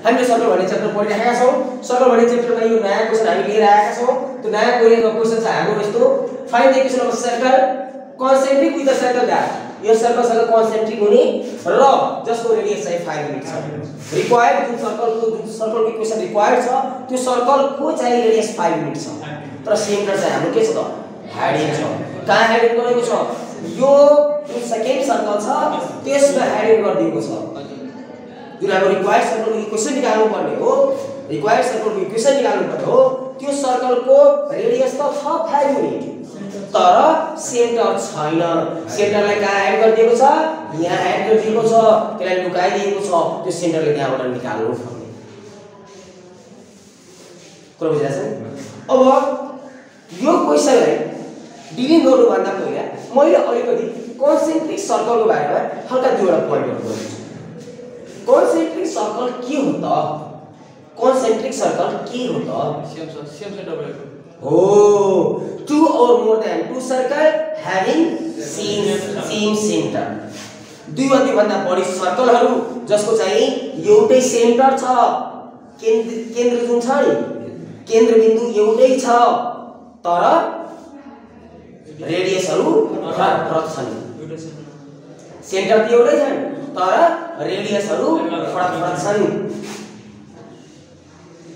हामीले सर्कल भन्ने च्याप्टर पढिरहेका छौं। सर्कल भन्ने च्याप्टरमा यो नयाँ क्वेशन हामी लिएर आएका छौं। त्यो नयाँ क्वेशन चाहिँ हाम्रो यस्तो find the equation of circle concentric with the circle that यो सर्कलसँग कन्सेन्ट्रिक हुने र जसको रेडियस चाहिँ 5 युनिट छ। रिक्वायर्ड जुन सर्कलको इक्वेसन रिक्वायर्ड छ त्यो सर्कलको चाहिँ रेडियस 5 युनिट छ। तर सेन्टर चाहिँ हाम्रो के छ त हेडिङ छ। कहाँ हेडिङ गरेको छ? यो जुन सेकेन्ड सर्कल छ त्यसमा हेडिङ गरिदिएको छ। जुन हाम्रो रिक्वायर्ड सर्कलको इक्वेसन निकाल्नु पर्ने हो, रिक्वायर्ड सर्कलको इक्वेसन निकाल्नु पर्ने हो, त्यो सर्कलको रेडियस त छ 5 युनिट तर सेन्टर छैन। सेन्टरलाई कहाँ एड गरिदिएको छ? यहाँ एड गरिदिएको छ। त्यसलाई लुकाइदिएको छ। त्यो सेन्टरले त्यहाँबाट निकाल्नु पर्ने। कुरा बुझिरहेछ नि? अब यो क्वेशनलाई डिलिङ गर्नुभन्दा पहिला मैले अलिकति कन्सेन्ट्रिक सर्कलको बारेमा हल्का दुईवटा पोइन्टहरु गर्छु। कन्सेन्ट्रिक सर्कल के हो त? कन्सेन्ट्रिक सर्कल के हो त? सेम सेन्टर भएको हो। two or more than two circle having same center। दुई वा त्योभन्दा बढी सर्कलहरु जसको चाहिँ एउटै सेन्टर छ। केन्द्र जुन छ नि केन्द्रबिन्दु एउटै छ तर रेडियसहरु फरक छन्। सेन्टर त एउटै छन् तर रेडियसहरु फरक छन्।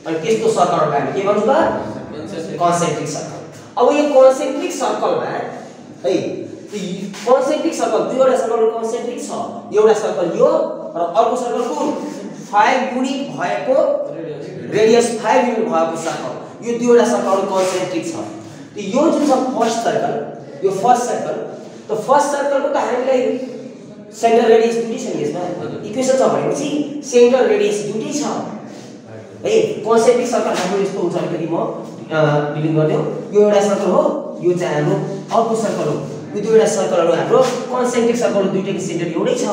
अनि त्यस्तो सर्कलहरुलाई हामी के भन्छौँ त? Concentric circle. अब यो कन्सेन्ट्रिक सर्कलमा है कन्सेन्ट्रिक सर्कल दुईवटा सर्कल कन्सेन्ट्रिक छ। एउटा सर्कल यो र अर्को सर्कल कुन 5 युनिट भएको रेडियस 5 युनिट भएको सर्कल। यो दुईवटा सर्कल कन्सेन्ट्रिक छ। यो जुन छ फर्स्ट सर्कल यो फर्स्ट सर्कल त फर्स्ट सर्कलको त हामीलाई सेन्टर रेडियस दुई छ नि यसमा इक्वेसन छ भनेपछि सेन्टर रेडियस दुई छ है। कन्सेन्ट्रिक सर्कल हाम्रो यस्तो हुन्छ अलिकति म डिलिङ गर्दियो। यो एउटा सर्कल हो यो चाहिँ हाम्रो अर्को सर्कल हो। यो दुईवटा सर्कलहरु हाम्रो कन्सेन्ट्रिक सर्कल दुईटैको सेन्टर एउटै छ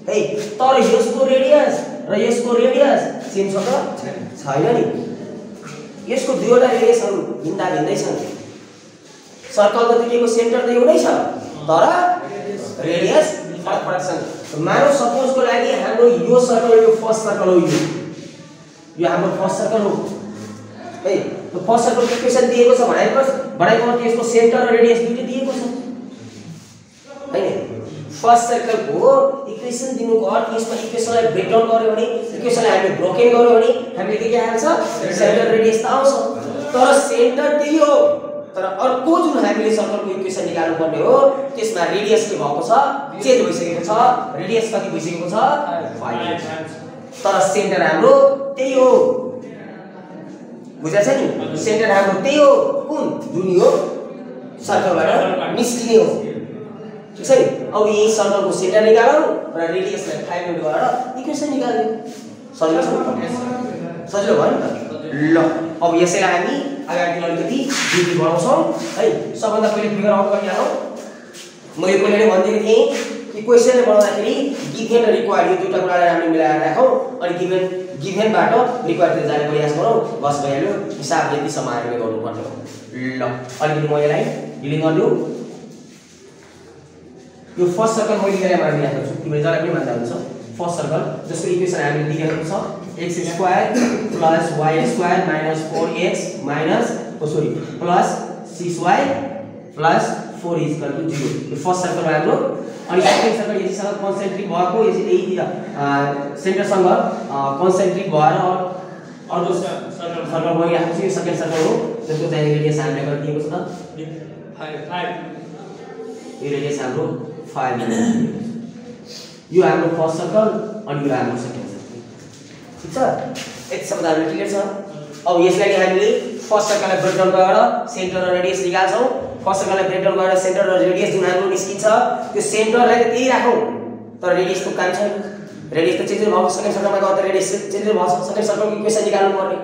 है। तर यसको रेडियस र यसको रेडियस सेम छ त छैन नि। यसको दुईवटा रेडियसहरु भिन्दै छन्। सर्कल त दुईटैको सेन्टर त एउटै छ तर रेडियस फरक छन्। मानौ सपोजको लागि हाम्रो यो सर्कल यो फर्स्ट सर्कल हो यो हाम्रो फर्स्ट सर्कल हो है। त्यो फर्स्ट सर्कलको इक्वेसन दिएको छ भनेको यसको सेन्टर र रेडियस दुईटै दिएको छ हैन। फर्स्ट सर्कलको इक्वेसन दिनुको अर्थ यसमा इक्वेसनलाई ब्रेकडाउन गर्यो भने इक्वेसनलाई हामीले ब्रोकन गर्यो भने हामीले के आउँछ सेन्टर रेडियस त आउँछ तर सेन्टर त्यही हो। तर अर्को जुन हामीले सर्कलको इक्वेसन निकाल्नु पर्ने हो त्यसमा रेडियस के भएको छ चेन्ज भइसकेको छ। रेडियस कति भइसकेको छ 5 तर सेन्टर हाम्रो त्यही हो। बुझ्छ नि? सेन्टर हाम्रो त्यही हो कुन जुन यो सर्कलबाट निस्किने हो। ठीक छ नि? अब यही सर्कलको सेन्टर निकालौं र रेडियसलाई 5 युनिट गरेर इक्वेसन निकाल्दियौ। सजिलो भयो नि त? ल अब यसैलाई हामी अगाडि अलिकति डिग्री बढाउँछौं है। सबभन्दा पहिले फिगर आउट गरिहालौं। मैले पहिले नै भनिदिएको थिएँ कि क्वेशनले बनाउँदाखेरि गिभन र रिक्वायर्ड यो दुईटा कुरालाई हामीले मिलाएर राखौं। अनि गिभनबाट रिक्वायर्ड जाने प्रयास गरौँ। बस भइहाल्यो। हिसाब यति समाएर गर्नुपर्ने हो। ल अलिकति म यसलाई डिलिङ गर्दियौ। यो फर्स्ट सर्कल मैले लिएर मानिरहेको छु। तिमीले जसलाई पनि मान्दा हुन्छ। फर्स्ट सर्कल जसको इक्वेसन हामीले दिएको छ x² + y² - 4x plus 6y plus 4 = 0। यो फर्स्ट सर्कल हाम्रो। अनि सेकेन्ड सर्कल यसैसँग कन्सेन्ट्रिक भएको यही सेन्टरसँग कन्सेन्ट्रिक भएर अर्को सर्कल बनिरहेको छ। यो सेकेन्ड सर्कल हो जसको चाहिँ रेडियस हामीले गरिदिएको छ त 5 यो रेडियस हाम्रो 5 यो हाम्रो फर्स्ट सर्कल अनि यो हाम्रो सेकेन्ड सर्कल। ठीक छ? यति शब्द हामीले क्लियर छ। अब यसलाई हामीले फर्स्ट सर्कललाई ब्रेकडाउन गरेर सेन्टर र रेडियस निकाल्छौं। फर्स्ट सर्कललाई ब्रेकडाउन गरेर सेन्टर र रेडियस जुन हाम्रो निस्किन्छ त्यो सेन्टरलाई त्यही राखौं तर रेडियस त काम छैन। रेडियस त चेन्ज भएको सेकेन्ड सर्कलमा गएर रेडियस चेन्ज भएको सेकेन्ड सर्कलको इक्वेसन निकाल्नु पर्ने।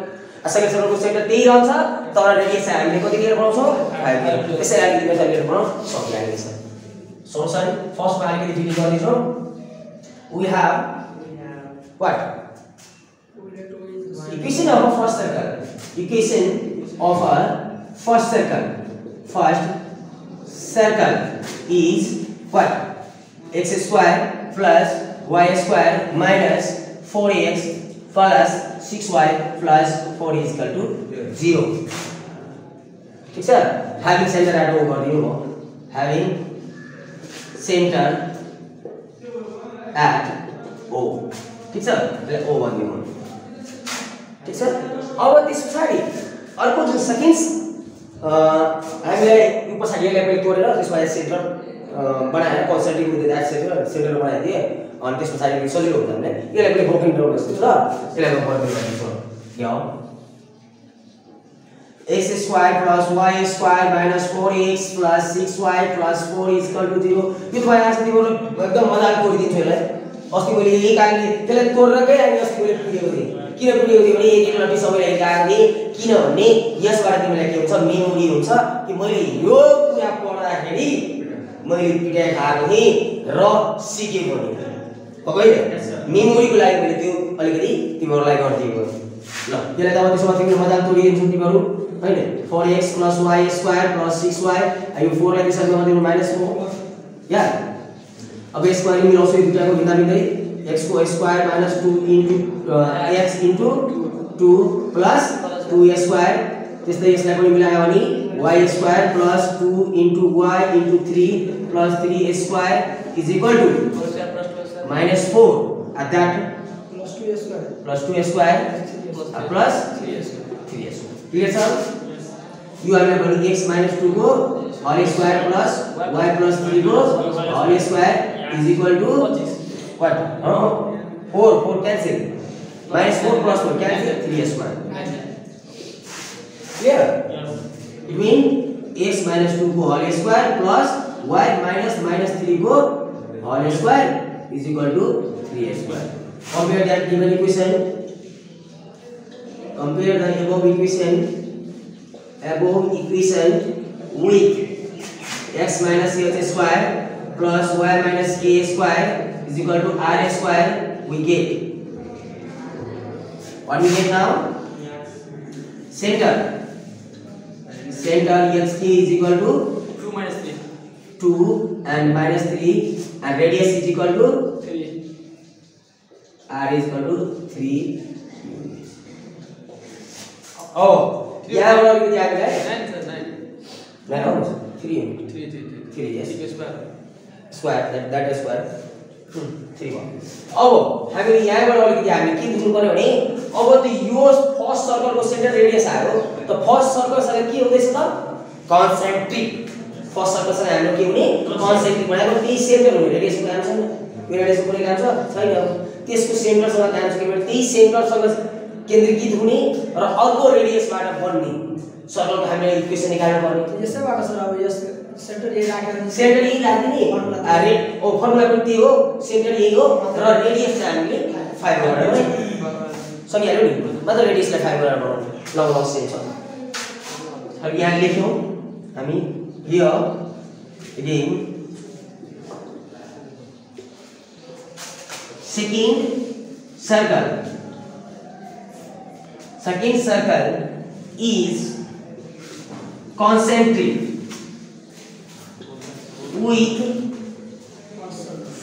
सेकेन्ड सर्कलको सेन्टर त्यही रहन्छ तर रेडियस चाहिँ हामीले कति लिएर बनाउँछौं 5 लिएर। त्यसैले हामीले मेथड लिएर बनाउन सकिहाल्ने छ। सल्युसन फर्स्टमा अलिकति dealing गर्दिन्छौँ। We have what? Equation of a first circle. Equation of a first circle. First circle is what? x² + y² - 4x plus 6y plus 4 is equal to 0. ठीक छ having center at O गरिदिनु हो having center at O ठीक छ त्यसलाई O भनिदिनु ठीक छ अब त्यस पछाडी अर्को जुन सेकेन्ड हामीलाई यो पछाडी यसलाई पनि तोडेर त्यसमा सेन्टर बनाएर कन्सल्टिङ विथ दैट सेन्टर बनाइदिए अनि त्यस पछाडी सजिलो हुन्छ हामीले यसलाई पनि ब्रोकन डाउन गर्छु ल यसलाई म गरिदिन्छु यो x square plus y square minus 4x plus 6y plus 4 is equal to 0 यो त भइहाल्छ तिम्रो एकदम मजाले तोडिदिन्छु यसलाई अस्ति मैले यही कारणले त्यसलाई तोडेर गए अनि अस्ति मैले पुगेको थिएँ किन पुगेको थिएँ भने एक एकलटी सबैलाई कारणले किनभने यसबाट तिमीलाई के हुन्छ मेमोरी हुन्छ कि मैले यो कुरा पढ्दाखेरि मैले पिटाइ खाएको थिएँ र सिकेको पनि होइन मेमोरीको लागि मैले त्यो अलिकति तिमीहरूलाई गरिदिएको ल यसलाई त अब त्यसो भए तिमीले मजाले तोडिदिन्छौ तिमीहरू हैन 4x plus y square plus 6y यो 4 लाई त्यसरी गर्दिनु -4 या अब यसको अनि मिलाउँछु यो दुईटाको भिन्दा भिन्दै x को square minus 2 into x into 2 plus 2 square त्यस्तै यसलाई पनि मिलायो भने y square plus 2 into y into 3 plus 3 square is equal to -4 at that plus 2 square plus 3 square clear sir you are going to x minus 2 को whole square plus y plus 3 को whole square is equal to what 4 cancel minus 4 plus 4 cancel 3 square clear it means x minus 2 को whole square plus y minus 3 को whole square is equal to 3 square compare that given equation compare the above equation with x minus h square plus y minus k square is equal to r square we get what we get now center hk is equal to 2 minus 3 2 and minus 3 and radius is equal to 3 r is equal to 3 oh यहाँ वाला भी याद है 9 sir 9 9 हो 3 yes square that is square 3 हो अब हामीले यहाँबाट अलिकति हामीले के बुझ्नु पर्यो भने अब त यो फर्स्ट सर्कलको सेन्टर रेडियस आयो त फर्स्ट सर्कलसँग के हुँदैछ त कन्सेन्ट्रिक फर्स्ट सर्कलसँग हाम्रो के हुने कन्सेन्ट्रिक भनेको त्यही सेन्टर हुने रेडियसको काम छैन यो रेडियसको कुनै काम छ छैन त्यसको सेन्टरसँग काम छ किनभने त्यही सेन्टरसँग केन्द्रीकृत हुने र अर्को रेडियसबाट बन्ने सर्कलको हामीले इक्वेसन निकाल्नु पर्ने यसै भएको छ अब यस सेन्टर यही राखेर सेन्टर यही राख्दिने फर्मुला पनि त्यही हो सेन्टर यही हो र रेडियस चाहिँ हामीले 5 गरेर सकिहाल्यो नि मात्र रेडियसलाई 5 गरेर बनाउनु लङ सेन्स छ अब यहाँ लेख्यौं हामी here again second circle is concentric with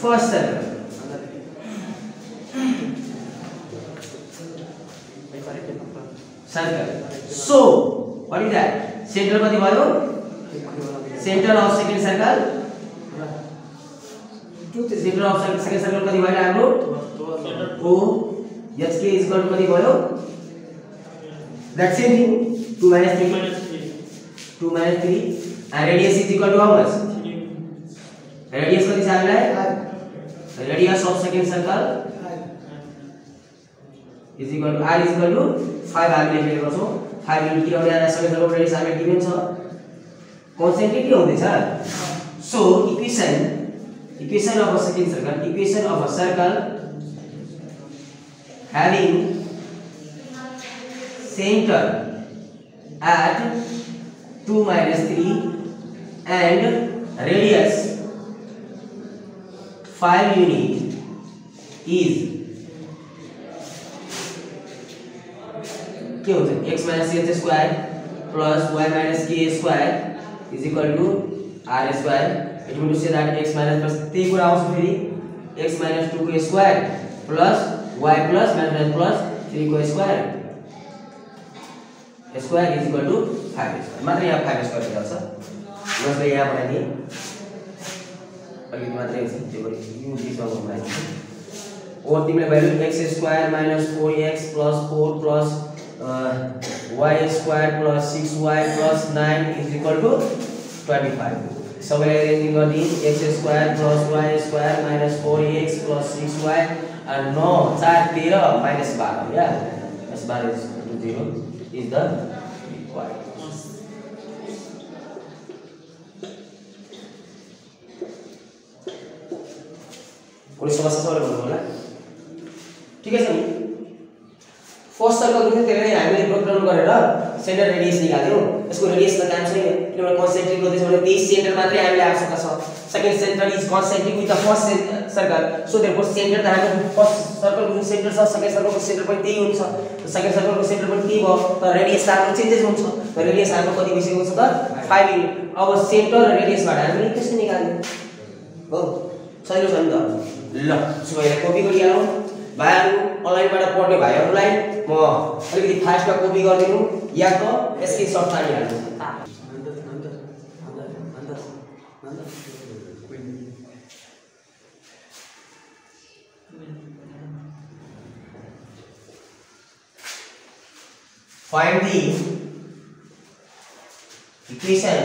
first circle so what is that center कति भयो center of second circle center of second circle कति भयो हाम्रो o hk is equal to कति भयो that same thing 2 minus 3 and radius is equal to how much radius कति छ हामीलाई radius of second circle is equal to r is equal to 5 हामीले लेखेको छौं 5 into किनभने यहाँ second circle radius हामीले गिभन छ concentric के हुँदैछ so equation of a second circle equation of a circle having center at 2 minus 3 and radius 5 unit is क्या होता है x minus h square plus y minus k square is equal to r square. It means to say that x minus plus 3 पूरा आउछ फेरि x minus 2 को square plus y plus minus plus 3 को square square is equal to 5 square मात्र यहाँ 5 square दिएको छ जसले यहाँ बनाइदिए अलिकति मात्रै हुन्छ त्यो यु दिसँग बनाइदिए और तिमीले value x square minus 4x plus 4 plus y square plus 6y plus 9 is equal to 25 सबैलाई अरेन्जिङ गरिदिए x square plus y square minus 4x plus 6y and 9 4 13 minus 12 yeah minus 12 is equal to 0 is the required कोही समस्या solve गर्नु होला ठीक छ नि first circle जुन त्यसले नै हामीले ब्रेक डाउन गरेर सेन्टर रेडियस निकाल्यौ यसको रेडियस त काम छैन किनभने कन्सेन्ट्रिक गर्दैछ भने त्यही सेन्टर मात्रै हामीले आवश्यकता छ second centre is concentric with the first circle so therefore centre त हाम्रो फर्स्ट सर्कलको जुन सेन्टर छ सेकेन्ड सर्कलको सेन्टर पनि त्यही हुन्छ सेकेन्ड सर्कलको सेन्टर पनि त्यही भयो तर रेडियस त हाम्रो चेन्जेस हुन्छ र रेडियस हाम्रो कति भइसकेको छ त 5 युनिट अब सेन्टर र रेडियसबाट हामीले त्यसै निकाल्यौ हो सजिलो छ नि त ल सो यहाँ कपी गरिहालौँ भाइहरु अनलाइनबाट पढ्ने भाइहरुलाई म अलिकति फास्टमा कपी गरिदिनु या त screenshot तानिहाल्नु Find the equation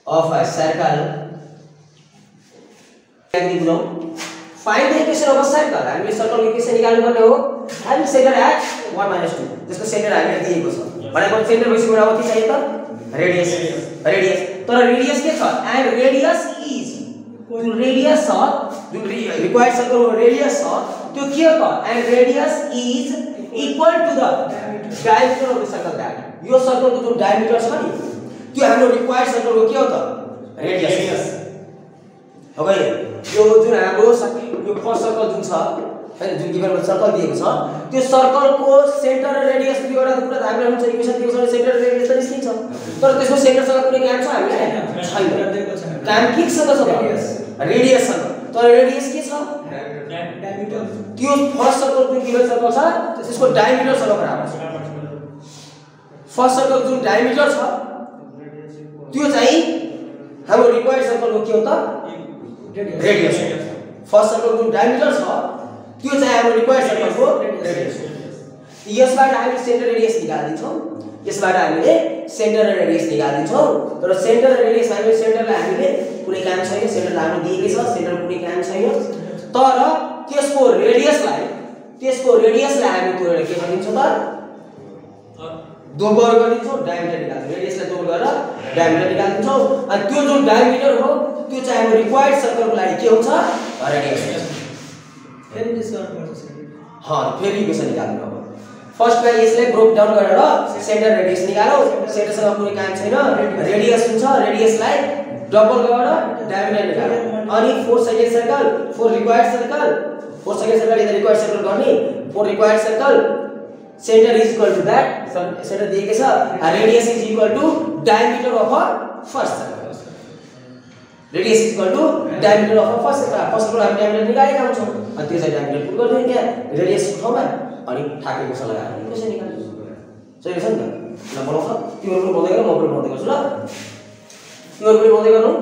of a circle. Find the equation of a circle. हामीले सर्कलको इक्वेसन निकाल्नु पर्ने हो हामी सेन्टर एट 1 - 2 जसको सेन्टर हामीले दिएको छ भनेको सेन्टर भइसक्यो अब के चाहियो त रेडियस तर रेडियस के छ एन्ड रेडियस इज जुन रेडियस छ जुन रिक्वायर्ड सर्कलको रेडियस छ त्यो के हो त and radius is equal to the diameter of the circle that यो सर्कलको जुन डायमीटर छ नि त्यो हाम्रो रिक्वायर्ड सर्कलको के हो त रेडियस हो गयो यो जुन हाम्रो यो फर्स्ट सर्कल जुन छ हैन जुन गिभन सर्कल दिएको छ त्यो सर्कलको सेन्टर र रेडियस दुईवटा कुरा त हामीले हुन्छ इक्वेसन दिएको छ सेन्टर र रेडियस त निस्किन्छ तर त्यसको सेन्टरसँग कुनै काम छ हामीलाई छैन काम केसँग छ रेडियससँग तर रेडियस के छ डायमीटर त्यो फर्स्ट सर्कल जुन गिभन सर्कल छ त्यसको डायमीटरसँग बराबर छ फर्स्ट सर्कल जुन डायमीटर छ त्यो चाहिँ हाम्रो रिक्वायर्ड सर्कलको के हो त रेडियस फर्स्ट सर्कल जुन डायमीटर छ त्यो चाहिँ हाम्रो रिक्वायर्ड सर्कलको रेडियस यसबाट हामीले सेन्टर रेडियस निकाल्दिन्छौं यसबाट हामीले सेन्टर र रेडियस निकाल्दिन्छौं तर सेन्टर र रेडियस हामीले सेन्टरलाई हामीले कुनै काम छैन सेन्टर हाम्रो दिएकै छ सेन्टर कुनै काम छैन तर त्यसको रेडियसलाई हामी तोडेर के गरिदिन्छौँ त दोब्बर गरिदिन्छौँ डायमिटर निकाल्छौँ रेडियसलाई दोब्बर गरेर डायमिटर निकाल्दिन्छौँ अनि त्यो जुन डायमिटर हो त्यो चाहिँ हाम्रो रिक्वायर्ड सर्कलको लागि के हुन्छ रेडियस फेरि डिस्कस गर्छ फेरि इक्वेसन निकाल्नु अब फर्स्टमा यसलाई ब्रेक डाउन गरेर सेन्टर रेडियस निकालौ सेन्टरसँग कुनै काम छैन रेडियस हुन्छ रेडियसलाई डबल गरेर डायमिटर निकालौ अनि 4 second circle 4 required circle 4 second circle is required circle गर्ने 4 required circle centre is equal to that centre दिएको छ radius is equal to diameter of first circle radius is equal to diameter of first circle हामी diameter निकालेका हुन्छौँ अनि त्यो चाहिँ diameter put गर्दै त्यहाँ रेडियसको ठाउँमा अनि ठाकेको छ लगाएर कसरी निकाल्नु सही छ नि त ल बनाउँछ तिम्रो पनि बनाउँदै गर म पनि बनाउँदै गर्छु ल तिम्रो पनि बनाउँदै गर्नु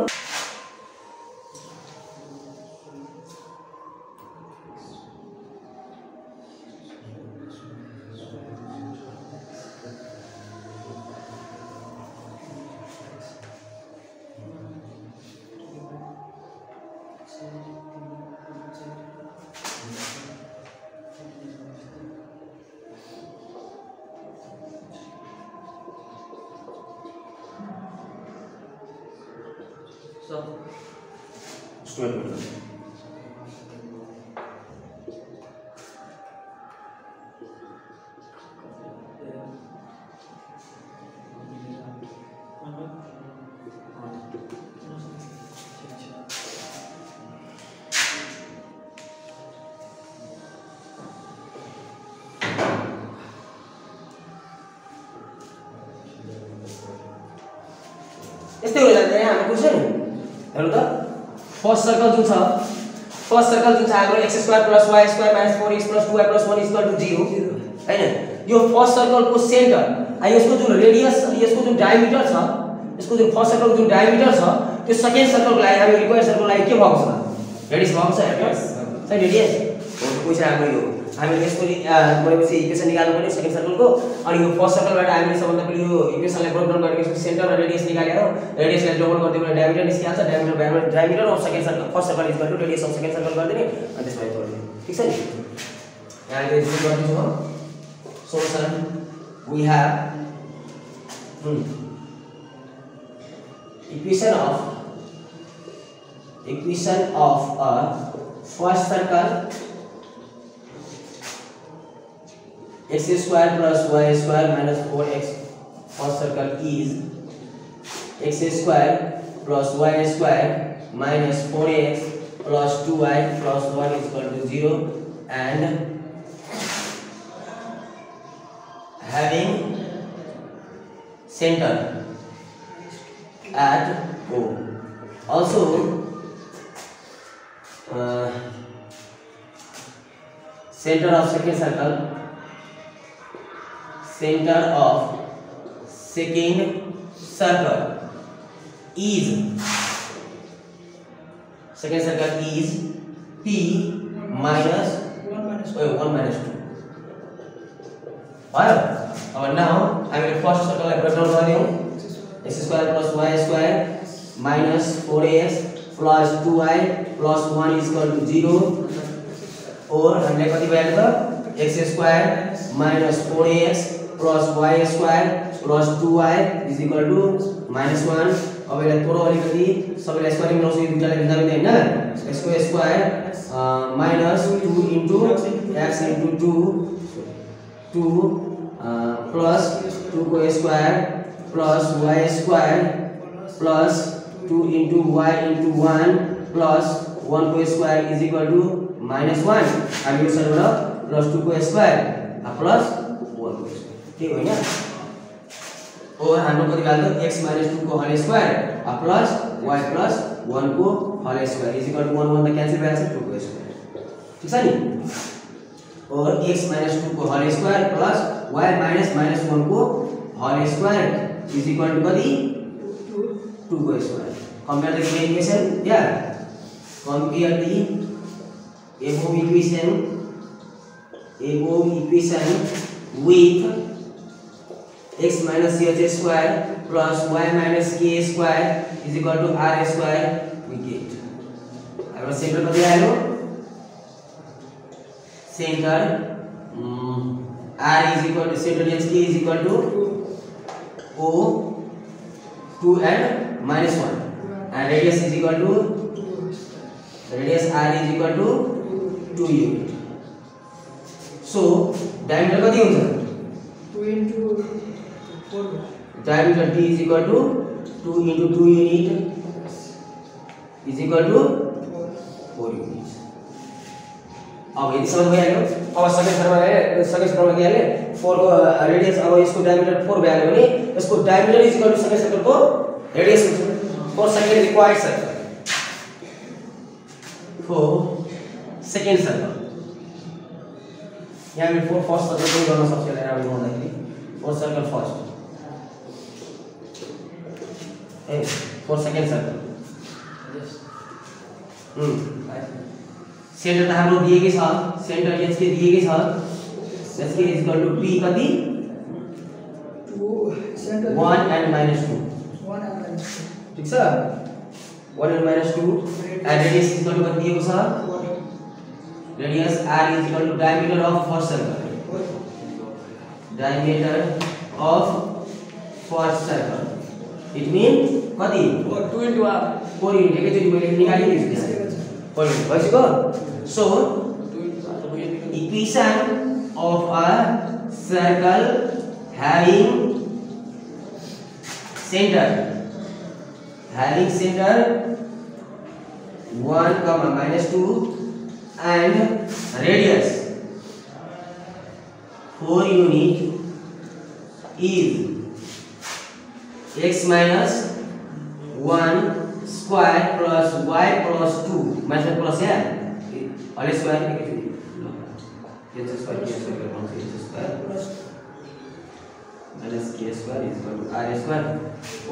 यस्तै हो जान्छ यहाँ हाम्रो क्वेशन हेर्नु त फर्स्ट सर्कल जुन छ फर्स्ट सर्कल जुन छ हाम्रो x² + y² - 4x + 2y + 1 = 0 हैन यो फर्स्ट सर्कलको सेन्टर यसको जुन रेडियस यसको जुन डायमिटर छ यसको जुन फर्स्ट सर्कलको जुन डायमिटर छ त्यो सेकेन्ड सर्कलको लागि हामी रिक्वायर्ड सर्कलको लागि के भएको छ रेडियस भएको छ हेर्नुस् सही रेडियस हो कोही छ हाम्रो यो हामीले यसको गरेपछि इक्वेसन निकाल्नु पर्ने सेकेन्ड सर्कलको अनि यो फर्स्ट सर्कलबाट हामीले सबभन्दा पहिले यो इक्वेसनलाई ब्रेक डाउन गरेर यसको सेन्टर र रेडियस निकालेर रेडियसलाई डबल गरिदियो भने डायमिटर निस्किहाल्छ diameter of second circle first circle is equal to radius of second circle गरिदिने अनि त्यसपछि तोड्दिने ठीक छ नि यहाँ यो सुरु गर्दिन्छु म solution we have equation of a first circle x² + y² - 4x first circle is x² + y² - 4x + 2y + 1 = 0 and having center at O. Also center of second circle is P minus 1 minus 2. Right? Now I will first circle like break down value x² + y² minus 4x plus 2y plus 1 is equal to 0 और हमने कति भयो त x² minus 4x plus y² plus 2y is equal to -1 अब यसलाई तोरो अलिकति सबैलाई स्क्वायरिङ गर्नुस् यो दुईटालाई भिन्दा भिन्दै हैन x² minus 2 into x into 2 plus 2 को square plus y square plus 2 into y into 1 plus 1 को square is equal to -1 हामी यो साइडबाट plus 2 को square plus 1 को square के हो हैन और हाम्रो कति भ्यालु x - 2 को whole square plus y plus 1 को whole square is equal to 1 1 त क्यान्सल भइहाल्छ 2 को स्क्वायर ठीक छ नि और x - 2 को होल स्क्वायर प्लस y - -1 को whole square is equal to कति 2 को square compare the given equation या compare the above equation with x - ch square plus y - k square is equal to r square we get हाम्रो centre कति आयो center r is equal to center hk is equal to o 2 and -1 and radius is equal to radius r is equal to 2 unit so diameter कति हुन्छ 2 into 4 diameter d is equal to 2 into 2 unit is equal to 4 units अब यदि समझ में आयो अब second सर्कलमा के हाले 4 को रेडियस अब यसको डायमिटर 4 भ्यायो भने यसको diameter is equal to second सर्कलको रेडियस हुन्छ for second required circle for second circle यहाँ हामी फर फर्स्ट सर्कल पनि गर्न सक्छ यसलाई राम्रो भन्दाखेरि फर सर्कल फर्स्ट ए फर सेकेन्ड सर्कल सेन्टर त हाम्रो दिएकै छ सेन्टर एचके दिएकै छ h k is equal to p कति 1 and -2 ठीक छ 1 and -2 and radius is equal to कति दिएको छ radius r is equal to diameter of first circle diameter of first circle it means कति 2 into r 4 युनिट एकैचोटी मैले निकालिदिन्छु भइसक्यो so equation of a circle having center 1, -2 and radius 4 unit is x - 1 square plus y plus 2 minus plus yeah whole square एकैचोटि h square k square गरेर पाउँछ h square minus k square is equal to r square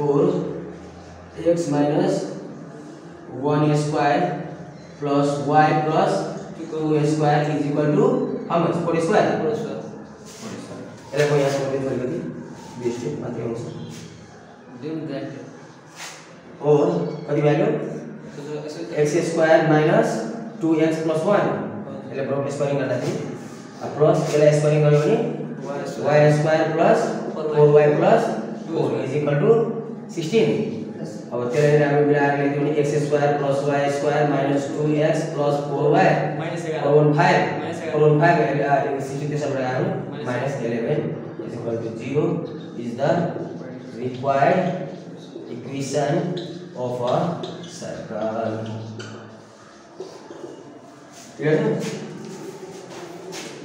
or x minus 1 square plus y plus 2 square is equal to how much 4 square 4 square यसलाई म यहाँ solve गरेको थिएँ best मात्रै आउँछ और कति value x square minus 2x plus 1 यसलाई ब्रकेट स्क्वायरिङ गर्दाखेरि प्लस यसलाई स्क्वायरिङ गर्यो भने y square plus 4y plus 4 is equal to 16 अब त्यसलाई हामी मिलाएर लेख्दियौ भने x square plus y square minus 2x plus 4y minus 11 4 5 60 त्यसबाट आयो minus 11 is equal to 0 is the required equation of a circle. Clear?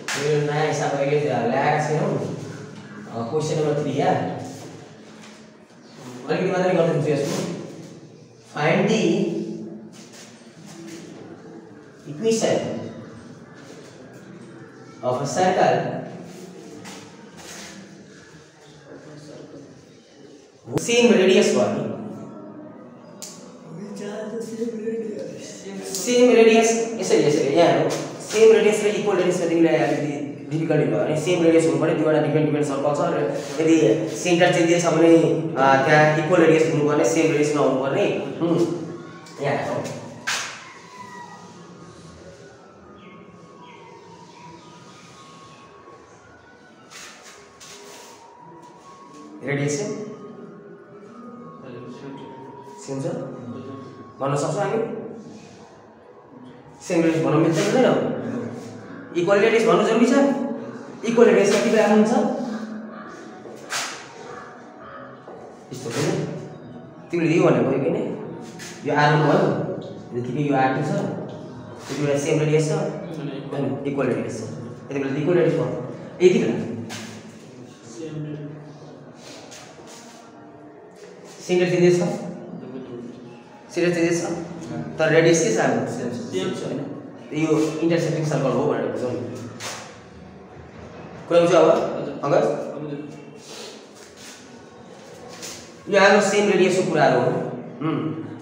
Clear nice अब अहिले ल्याएको छैनौ क्वेशन नम्बर 3 या अलिकति मात्रै गर्दिन्छु यसको find the equation of a circle same radius भयो same radius यसरी यहाँ हो same radius र equal radius मा तिमीलाई अलिकति डिफिकल्टी भयो भने सेम रेडियस हुनुपर्ने दुईवटा डिफरेन्ट सर्कल छ र यदि सेन्टर चेन्जेस छ भने त्यहाँ इक्वल रेडियस हुनुपर्ने सेम रेडियस नहुनुपर्ने यहाँ हो रेडियस सेम छ भन्न सक्छौँ हामी सेम रेडियस भन्न मिल्छ हुँदैन इक्वल रेडियस भन्नु जरुरी छ इक्वल रेडियस कति बेला हुन्छ यस्तो पनि तिमीले यो भनेको हो किन यो r1 भयो यतिकै यो r2 छ यति बेला सेम रेडियस छ अनि इक्वल रेडियस छ यति बेला इक्वल रेडियस भयो यति बेला सेन्टर चेन्जेस छ सेन्टर चेन्जेस छ तर रेडियस के छ हाम्रो सेम छ हैन यो इंटरसेक्टिंग सर्कल हो भनेर बुझौँ कुरा बुझ्यो अब अङ्कज यो हाम्रो सेम रेडियसको कुराहरु हो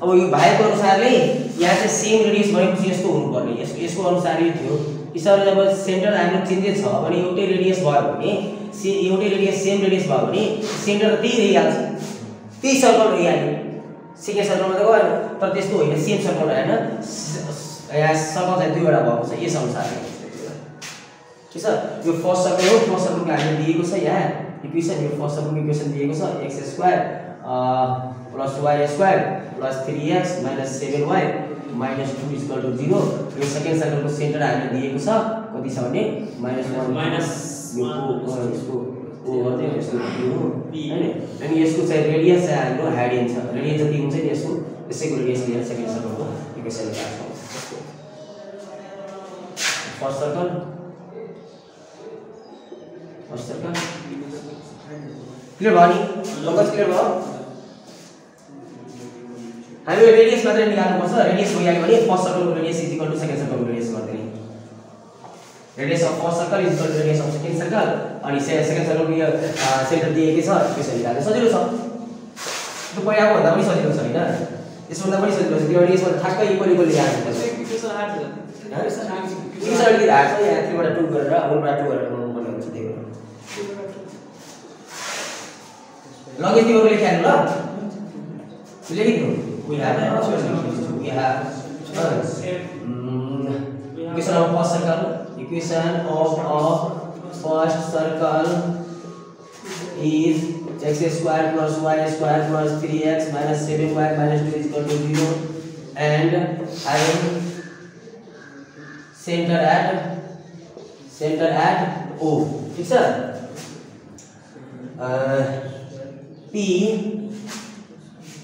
अब यो भएको अनुसारले यहाँ चाहिँ सेम रेडियस भनेपछि यस्तो हुनुपर्ने यसको अनुसार यो थियो यसरी जब सेन्टर हाम्रो चेन्जेस छ भने एउटै रेडियस भयो भने एउटै रेडियस सेम रेडियस भयो भने सेन्टर त त्यही रहिहाल्छ त्यही सर्कल रहिहाल्यो सेकेन्ड सर्कलमा त गएन तर त्यस्तो होइन सेम सर्कल हैन यहाँ सर्कल चाहिँ दुईवटा भएको छ यस अनुसार ठीक छ यो फर्स्ट सर्कल हो फर्स्ट सर्कलको हामीले दिएको छ यहाँ इक्वेसन यो फर्स्ट सर्कलको इक्वेसन दिएको छ x square plus y square plus 3x minus 7y minus 2 is equal to 0 यो सेकेन्ड सर्कलको सेन्टर हामीले दिएको छ कति छ भने -1 माइनस यो यसको o गर्दै यसको p हो हैन अनि यसको चाहिँ रेडियस चाहिँ हाम्रो हाइडियन छ रेडियस जति हुन्छ नि यसको त्यसैको रेडियस लिएर सेकेन्ड सर्कलको इक्वेसन लेख्छौँ फर्स्ट सर्कल क्लियर भयो नि लगभग क्लियर भयो हामीले रेडियस मात्र निकाल्नु पर्छ रेडियस भइहाल्यो भने फर्स्ट सर्कलको radius is equal to second सर्कलको रेडियस गर्दै radius of first circle is equal to radius of second circle अनि सेकेन्ड सर्कलको यो सेन्टर दिएकै छ त्यसो निकाल्नु सजिलो छ त्यो पहिलाको भन्दा पनि सजिलो छ हैन यसभन्दा पनि सजिलो छ किनभने यसमा ठ्याक्कै इक्वल ल्याएको छ इक्वेसन हार्ड छ इक्वेसन अलिकति हार्ड छ यहाँ 3 बाट 2 गरेर 1 बाट 2 गरेर गर्नु पर्ने हुन्छ त्यही भएर लगे तिमीहरु लेख्यानु ल लेखिदिनु we have equation of first circle equation of first circle is x square plus y square plus 3x minus 7y minus 2 is equal to 0 and having center at O ठीक है p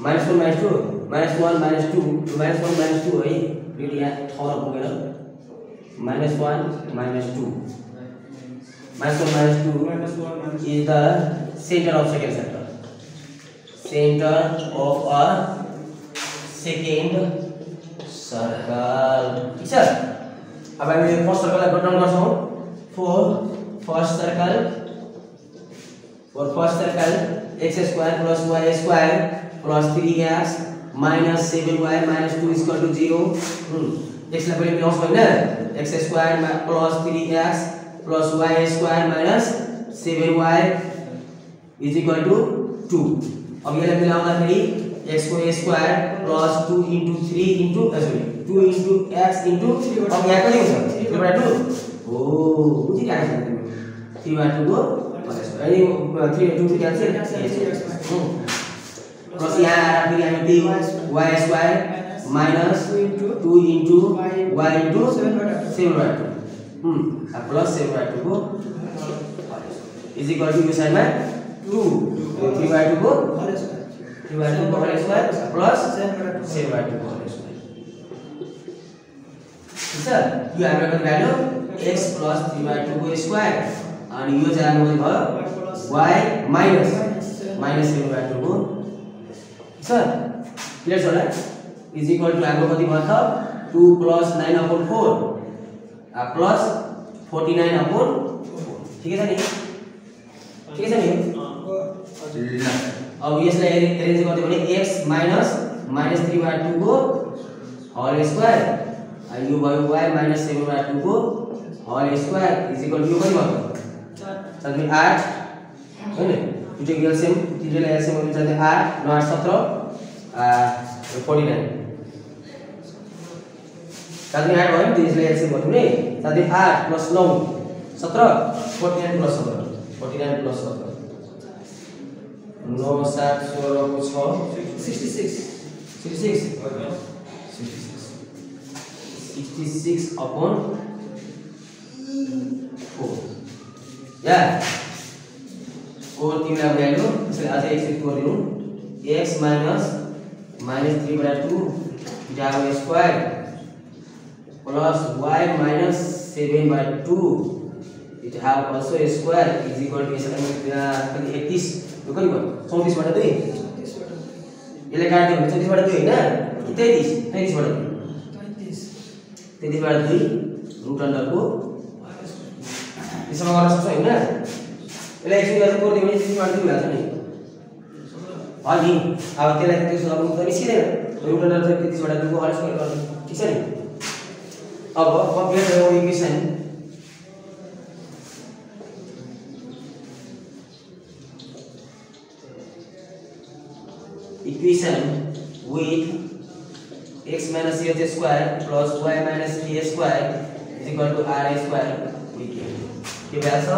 -1 -2 -1 -2 -1 -2 है फेरि यहाँ ठाउँमा पुगेर -1 -2 -1 -2 is the center of second circle center of a second circle ठीक छ अब हामीले फर्स्ट सर्कललाई नोट डाउन गर्छौं for first circle x square plus y square plus 3x minus 7y minus 2 is equal to 0 x लाई पनि मिलाउँछ हैन x square plus 3x plus y square minus 7y is equal to 2 अब यसलाई मिलाउँदा फेरि x को square plus 2 into 3 into 2 into x into अब यहाँ कति हुन्छ 3/2 ओ बुझिरहेको छ तिमी 3/2 को अनि 3 2 क्यान्सल प्लस यहाँ आएर फेरि हामी y square minus 2 into y into 7/2 plus 7/2 को is equal to यो साइडमा 2 3/2 को 3/2 को होल स्क्वायर प्लस 7/2 को होल स्क्वायर ठीक छ यो हाम्रो कति भ्यालु x plus 3/2 को स्क्वायर अनि यो चाहिँ हाम्रो भयो y minus 7/2 को ठीक छ क्लियर छ होला इज इक्वल टु हाम्रो कति भयो त 2 plus 9/4 प्लस 49/4 ठीक छ नि अब यसलाई एरेन्ज गर्दै भने x minus 3/2 को होल स्क्वायर अनि यो भयो y minus 7/2 को whole square is equal to यो कति भयो 8 हैन दुईटैको एलसीएम तिनटैलाई एलसीएम गर्नु चाहिँ 8 9 8 17 49 साथै 8 भयो नि त्यसले एलसीएम गर्नु नि साथै 8 + 9 17 49 + 17 49 + 17 9 7 16 को 6 66 upon 4 या और तिमीलाई भ्यालु त्यसले अझै एक्सेप्ट गरिदिनु x minus 3/2 into square plus y minus 7/2 it have also a square is equal to 31 यो कति भयो 34/2 यसले काट्यो भने 34/2 हैन कि 33 33/2 33/2 रुट अन्डर को यसमा गर्न सक्छ हैन यसलाई एक्चुअली गर्दा कोर्दियो भने 33/2 हुन्छ नि अनि अब त्यसलाई त त्यसो गर्नु त मिसिदैन रुट अन्डर 33/2 को होल स्क्वायर गर्नु ठीक छ नि अब compare the equation with x minus h square plus y minus t square is equal to r square we get के भ्याल्यु छ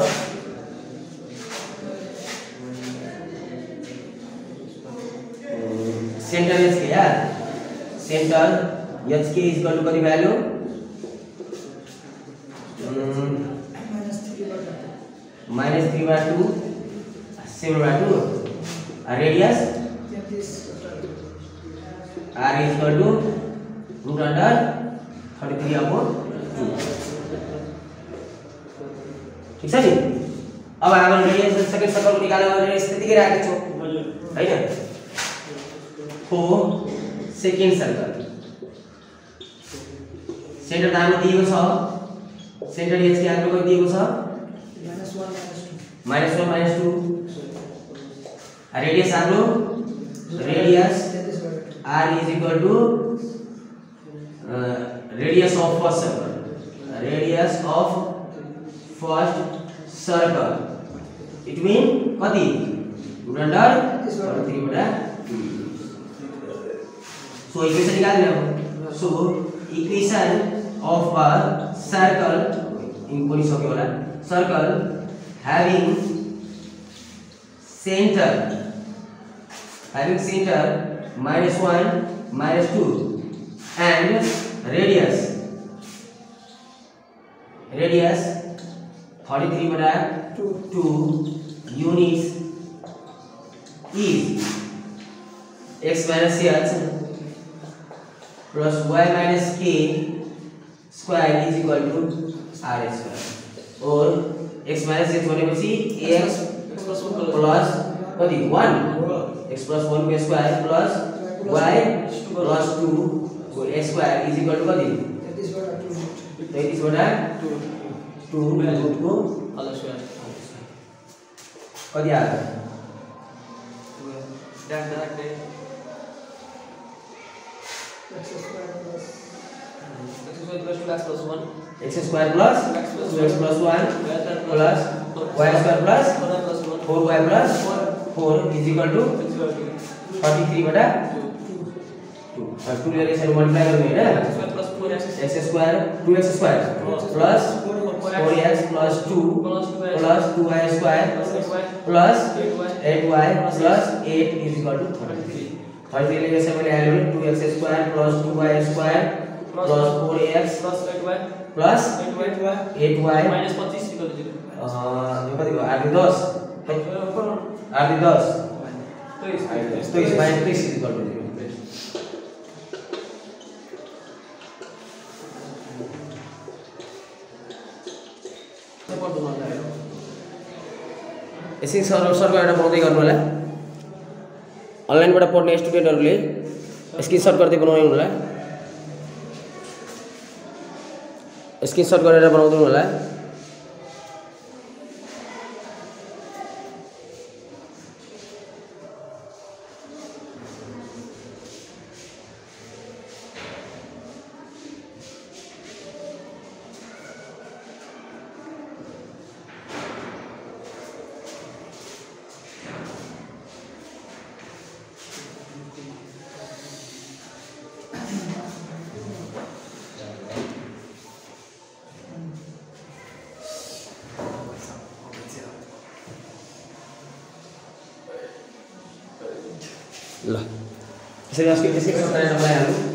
सेन्टर h के यार सेन्टर h के is equal to कति value -3/2 7/2 radius r is equal to root under 33/2 ठीक छ नि अब हाम्रो रेडियस सेकेन्ड सर्कल निकाल्न भने स्थितिकै राखेको छु हैन for सेकेन्ड सर्कल सेन्टर त हाम्रो दिएको छ सेन्टर h के हाम्रो कति दिएको छ -1 -2 रेडियस हाम्रो radius r is equal to radius of first circle it mean कति root under 3/2 so equation निकाल्ने अब so equation of a circle in पनि सक्यो होला circle having center -1 -2 and radius 33/2 units is x minus h plus y minus k square is equal to r square और x minus h भनेपछि x plus कति 1 x plus 1 को square plus y plus 2 को square is equal to कति two रुटको अलग square कति आयो डाक्टे x square plus 2x plus 1 plus y square plus 4y plus 4 is equal to 33 बटा 2 अब 2 ले से मल्टीप्लाई करेंगे ना x square 2x square plus 4x plus 2 plus 2y square plus 8y plus 8 is equal to 33 लेके से मैंने element 2x square plus 2y square plus 4x plus 8y minus 25 equal to 0 यो कति भयो 8 10 8 10 तो इस माइनस 3 इज इक्वल टू 0 यसै सरको एउटा बनाउँदै गर्नु होला अनलाइनबाट पढ्ने स्टुडेन्टहरूले स्क्रिनशट गर्दै बनाउनु होला स्क्रिनशट गरेर बनाउनु होला ल यसरी अस्ति त्यसै गरेर बनाइहाल्नु